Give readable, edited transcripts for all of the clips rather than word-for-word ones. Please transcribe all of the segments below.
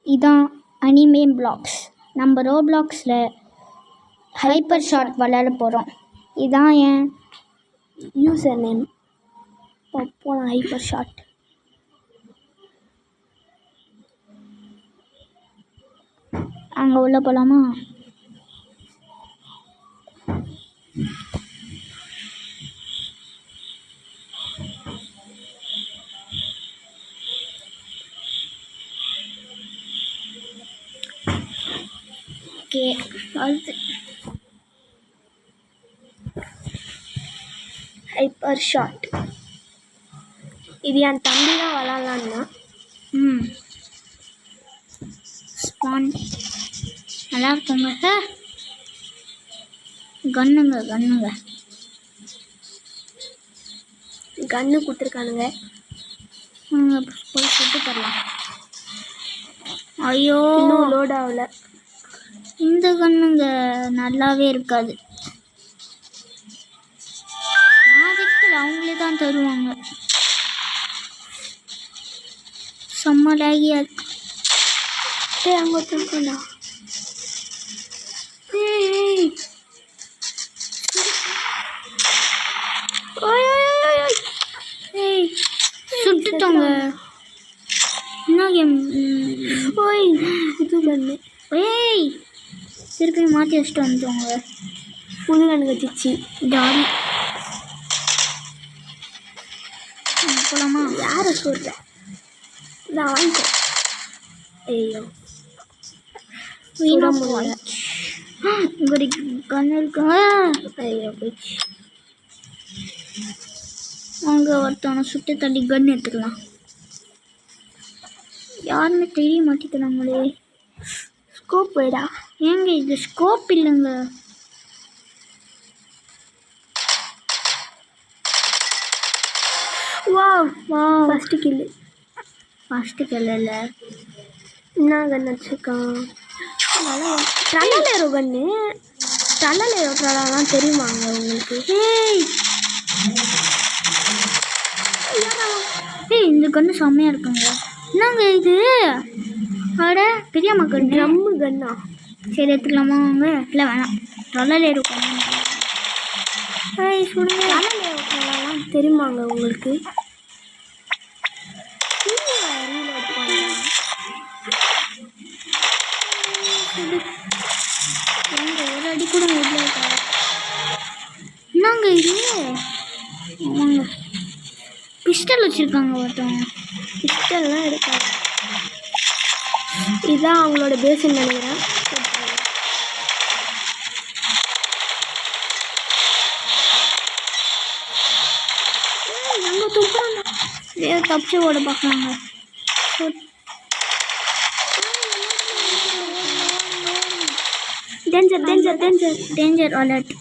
இதான் anime blocks. நம்ம ரோப்ளாக்ஸில் hyper shot விளையாட போகிறோம். இதான் என் யூசர் நேம். போகலாம் ஹைப்பர் ஷாட். அங்கே உள்ள போகலாமா? ஓகே, அது ஹைப்பர் ஷாட். இது என் தம்பி தான் விளாட்லான்னா. ஸ்பான் நல்லா இருக்குங்க சார். கன்னுங்க கன்று கொடுத்துருக்கானுங்க. போய் சுட்டு தரலாம். ஐயோ, இன்னும் லோட் ஆகல. இந்த கண்ணுங்க நல்லாவே இருக்காது. ப்ராஜெக்டில் அவங்களே தான் தருவாங்க. செம்ம லேகியா இருக்கு. அங்கே ஒருத்தருக்குண்ணா. சுட்டுட்டோங்க. என்ன கேம்? ஓய், இது கண்ணு. ஏய், திருப்பி மாற்றி வச்சுட்டு வந்துட்டோங்க. புது கண்ணு கட்டிச்சு. ஜாலி. போகலாமா? யாரை சொல்ற? நான் வாங்கிட்டேன். ஐயோ, முடியல. ஒரு கண்ணு இருக்குங்க. ஐயோ போயிடுச்சு. அங்கே ஒருத்தவனை சுட்டு தள்ளி கன் எடுத்துக்கலாம். யாருமே தெரிய மாட்டேங்கிறாங்களே. ஸ்கோப் போயிடா. ஏங்க இது ஸ்கோப் இல்லைங்க. வா வா, ஃபஸ்ட்டு கில்லு. ஃபஸ்ட்டு கில்லில் என்ன கன்று வச்சுருக்கான்? ட்ரலலேரோ கன்று. ட்ரலலேரோ ட்ரலாம் தெரியுமாங்க உங்களுக்கு? ஏய், இந்த கன்று செம்மையாக இருக்குங்க. என்னங்க இது? அட, பெரிய மக்கள் ட்ரம்மு கன்னா. சரி, எடுத்துக்கலாமா? வாங்க. இல்லை வேணாம், ட்ரலலேரோ கன்று. ஏய், சொல்லுங்க. ட்ரலலேரோ ட்ரலாம் தெரியுமாங்க உங்களுக்கு? ஒரு அடி கூட முடியல. என்னங்க இது? ஆமாங்க, பிஸ்டல் வச்சுருக்காங்க ஒருத்தவங்க. பிஸ்டல்லாம் எடுக்காது. இதுதான் அவங்களோட பேஸ்ன்னு நினைக்கிறேன். நம்ம துப்புறாங்க. வேறு தப்பிச்சு ஓட பார்க்கலாங்க. Danger danger danger danger alert.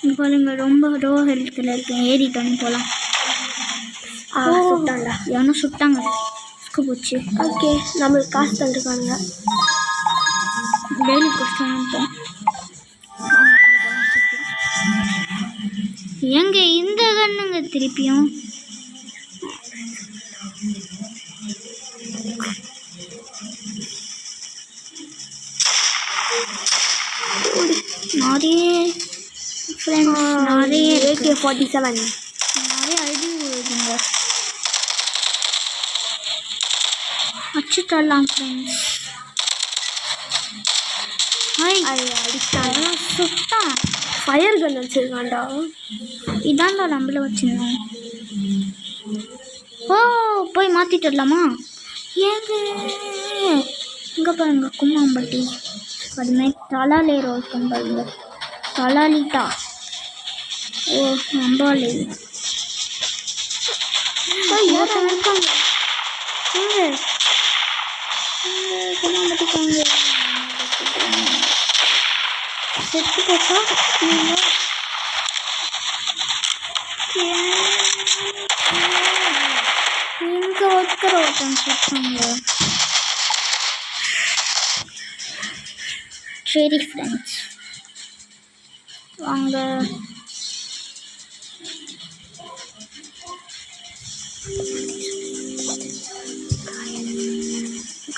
இங்கே பாருங்க, ரொம்ப லோ ஹெல்த்தில் இருக்கேன். ஏறிட்டோன்னு போகலாம். சுட்டாண்டா. எவனும் சுட்டாங்க. போச்சு. ஓகே, நம்மளுக்கு காசு தந்துருக்கானுங்க. டெய்லி கஷ்டம். எங்க இந்த கண்ணுங்க திருப்பியும் நிறைய ஃப்ரெண்ட்ஸ், நிறைய AK-47 நிறைய ஐடி இருக்குங்க. வச்சுட்டலாம் ஃப்ரெண்ட்ஸ். அடிச்சாங்க. சுட்டான். ஃபயர் கன் வச்சுருக்காண்டா. இதாண்டா நம்மள வச்சுருந்தோம். ஓ, போய் மாற்றிட்டு வரலாமா? ஏங்க இங்கே பாருங்க, கும்மாம்பட்டி. அதுமாதிரி தலாலேரோ இருக்கும் பாருங்க. தலாலிட்டா. ஓ, நம்பாலே இருக்காங்க. ஏங்க கும்மாம்பட்டிக்காங்க. செத்து போச்சா? எங்கே ஒருத்தன் சுட்டாங்க. சரி ஃப்ரெண்ட்ஸ், வாங்க.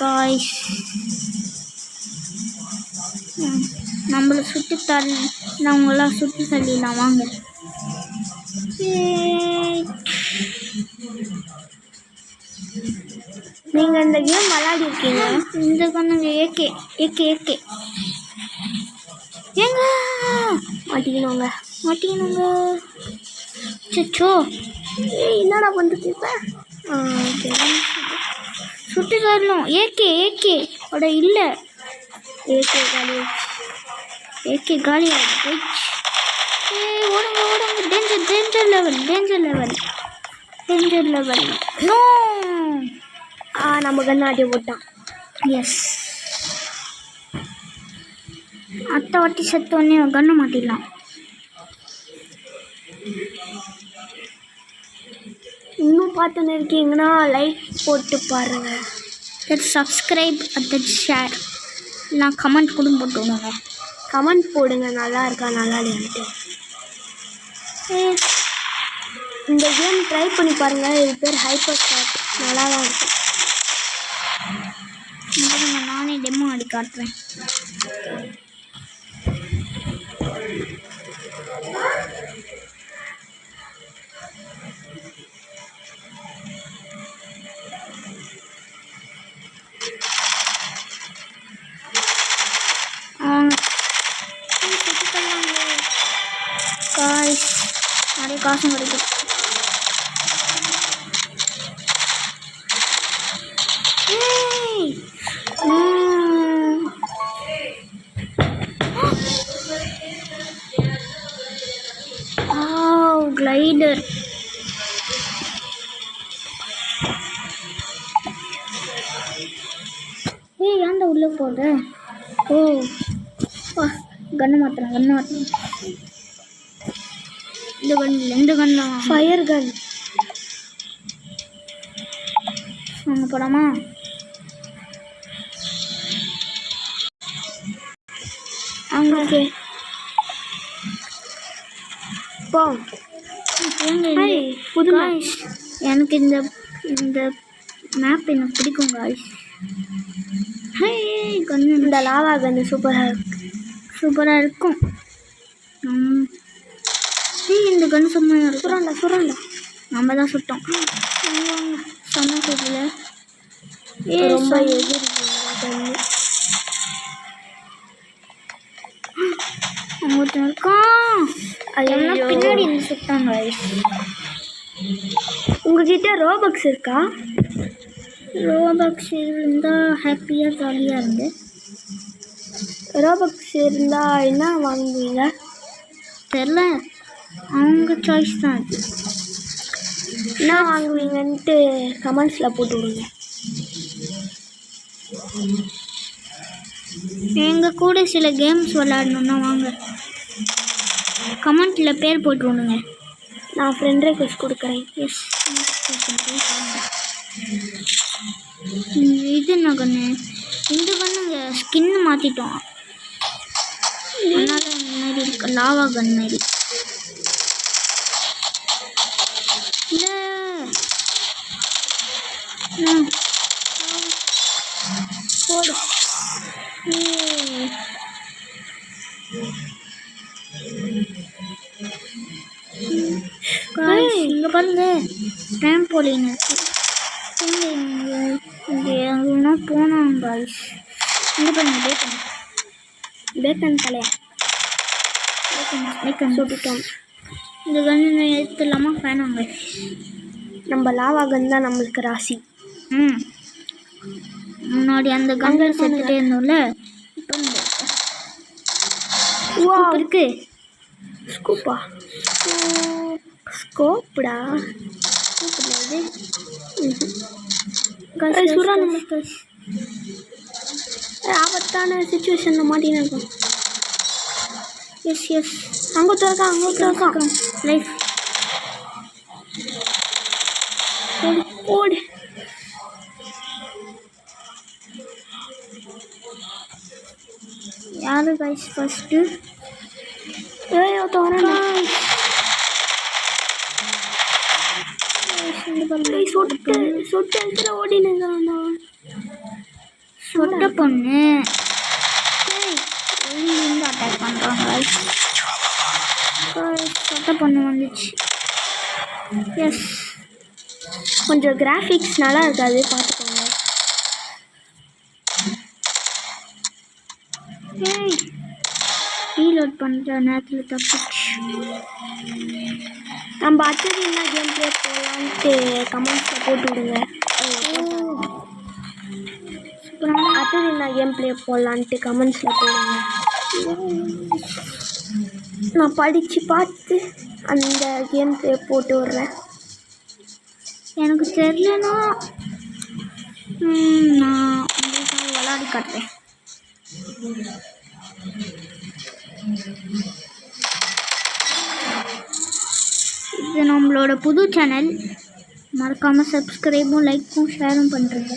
காய்ஸ் நம்மளை சுற்றி அவங்களாம் சுற்றி தள்ளிடலாம் வாங்க. நீங்கள் இந்த கேம் விளையாடி இருக்கீங்க? இந்த கண்ணுங்க ஏகே ஏகே ஏகே ஏங்க மாட்டிக்கணுங்க. சச்சோ என்னடா பண்ணுறது இப்போ? ஓகே சுற்றி தரலாம். ஏகே ஏகே அட இல்லை ஏகே காலி ஆகிடுச்சு. ஓடுங்க டேஞ்சர் லெவல் நோ. நம்ம கண்ணு ஆட்டிய போட்டான். எஸ் அத்தை வாட்டி செத்தோடனே கண்ணை மாட்டிடலாம். இன்னும் பார்த்துன்னு இருக்கீங்கன்னா லைக் போட்டு பாருங்கள். சப்ஸ்கிரைப் அட் ஷேர் நான் கமெண்ட் கூட போட்டு விடுங்க. கமெண்ட் போடுங்க நல்லா இருக்கா நல்லா இல்லைன்ட்டு. இந்த கேம் ட்ரை பண்ணி பாருங்கள். இது பேர் ஹைப்பர் ஷாட். நல்லா தான் இருக்கும். நானே டெமோ ஆடி காட்டுறேன். நிறைய காசும் கிடைக்கும். கிளைடர் ஏன்டா உள்ள போடுற? கண்ணு மாத்துறேன். இந்த கன் தான் ஃபயர் கன். வாங்க போடாமா? அங்கே போ. புது எனக்கு இந்த மேப் எனக்கு பிடிக்கும் காய்ஸ். கண்ணு இந்த லாவா கன்று சூப்பராக இருக்கும். இந்த கன்று சும்மா சுரண்டா நம்ம தான் சுட்டோம். செம்ம சூப்பர்ல ரொம்ப எதிரி கன்று. ஒருத்தன் இருக்கான். அதெல்லாம் பின்னாடி இருந்து சுட்டாங்க. உங்ககிட்ட ரோபக்ஸ் இருக்கா? ரோபக்ஸ் இருந்தால் ஹாப்பியாக ஜாலியாக இருந்து. ரோபக்ஸ் இருந்தால் என்ன வாங்குவீங்க? தெரில, அவங்க சாய்ஸ் தான் அது. என்ன வாங்குவீங்கன்ட்டு கமெண்ட்ஸில் போட்டு விடுங்க. எங்கள் கூட சில கேம்ஸ் விளையாடணுன்னா வாங்க, கமெண்ட்டில் பேர் போட்டு விடுங்க. நான் ஃப்ரெண்ட் ரெக்வெஸ்ட் கொடுக்குறேன். எஸ். இது என்ன கண்ணு? இந்த கண்ணுங்க ஸ்கின்னு மாற்றிட்டோம். அதனால் இந்த மாதிரி இருக்கு, லாவா கன் மாதிரி. இல்லை போடு. இங்கே பாருங்க, ட்ராம்போலின் இருக்கு. இங்கே எங்கன்னா போனோம் காய்ஸ். இங்கே பாருங்க, பேக்கன் தலையா பேக்கன் சுட்டுட்டோம். இந்த கன்று எடுத்துடலாமா? வேணாங்க, நம்ம லாவா கன் தான் நம்மளுக்கு ராசி. முன்னாடி அந்த கன்னில் செத்துட்டே இருந்தோம்ல, இப்போ இருக்கு. ஸ்கூப்பா? ஸ்கோப்டா? இது ஆபத்தான சிச்சுவேஷனில் மாட்டின்னு இருக்கும். எஸ் எஸ், அங்கே இருக்கான் லைஃப் ஓடு. யாரு கைஸ் ஃபஸ்ட்டு? சொட்டு சொட்டு எடுத்துல ஓடினுங்க. சொட்ட பொண்ணு வெளியிலேருந்து அட்டாக் பண்ணுறாங்க. சொட்ட பொண்ணு வந்துச்சு. எஸ், கொஞ்சம் கிராஃபிக்ஸ் நல்லா இருக்காது, பார்த்துக்கோங்க. ரீலோட் பண்ணுற நேரத்தில் தப்பிச்சு. நம்ம அடுத்தது என்ன கேம் ப்ளே போகலான்ட்டு கமெண்ட்ஸில் போட்டு விடுங்க. அடுத்தது என்ன கேம் ப்ளே போடலான்ட்டு கமெண்ட்ஸில் போடுங்க. நான் படித்து பார்த்து அந்த கேம் ப்ளே போட்டு விட்றேன். எனக்கு தெரியலனா நான் உங்களுக்காக விளையாடி காட்டுறேன். இது நம்மளோட புது சேனல். மறக்காமல் சப்ஸ்கிரைபும் லைக்கும் ஷேரும் பண்ணுறேங்க.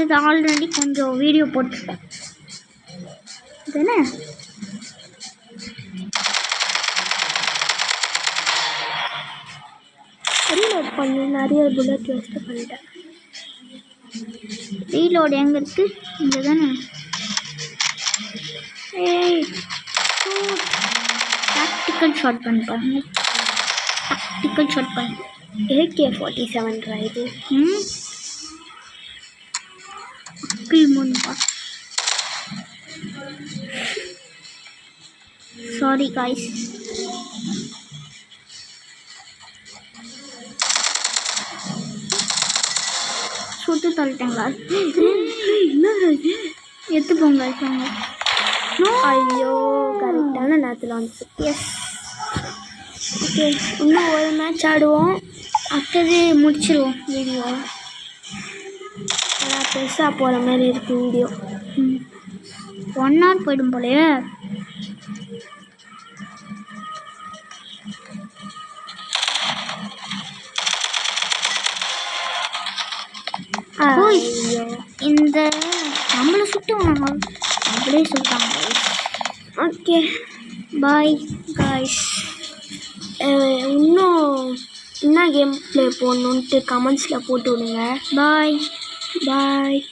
இது ஆல்ரெடி கொஞ்சம் வீடியோ போட்டுருக்கேன். இதுதானே ரீலோட் பண்ணி நிறைய புல்லட் வேஸ்ட் பண்ணிட்டேன். ரீலோடு எங்கே இருக்குது? இங்கே தானே. டாக்டிக்கல் ஷாட் பண்ணிப்பாங்க. டாக்டிக்கல் ஷாட் பண்ணி AK-47 இது. அக்கில் முன்பா. Sorry guys. சுட்டு தள்ளிட்டேங்களா? எடுத்து போங்க. ஐயோ, கரெக்டான நேரத்தில் வந்துச்சு. எஸ், ஓகே, இன்னும் ஒரு மேட்ச் ஆடுவோம். அடுத்தது முடிச்சிடுவோம் வீடியோ. நல்லா பெருசாக போகிற மாதிரி இருக்குது வீடியோ. 1 hour போயிடும் போலையே. ஐயோ, இந்த நம்மளை சுட்டுவாங்க, அப்படியே சுட்டாங்க. Okay, bye guys. இன்னும் என்ன கேம் ப்ளே போடணுன்ட்டு கமெண்ட்ஸில் போட்டு விடுங்க. பாய். பாய்.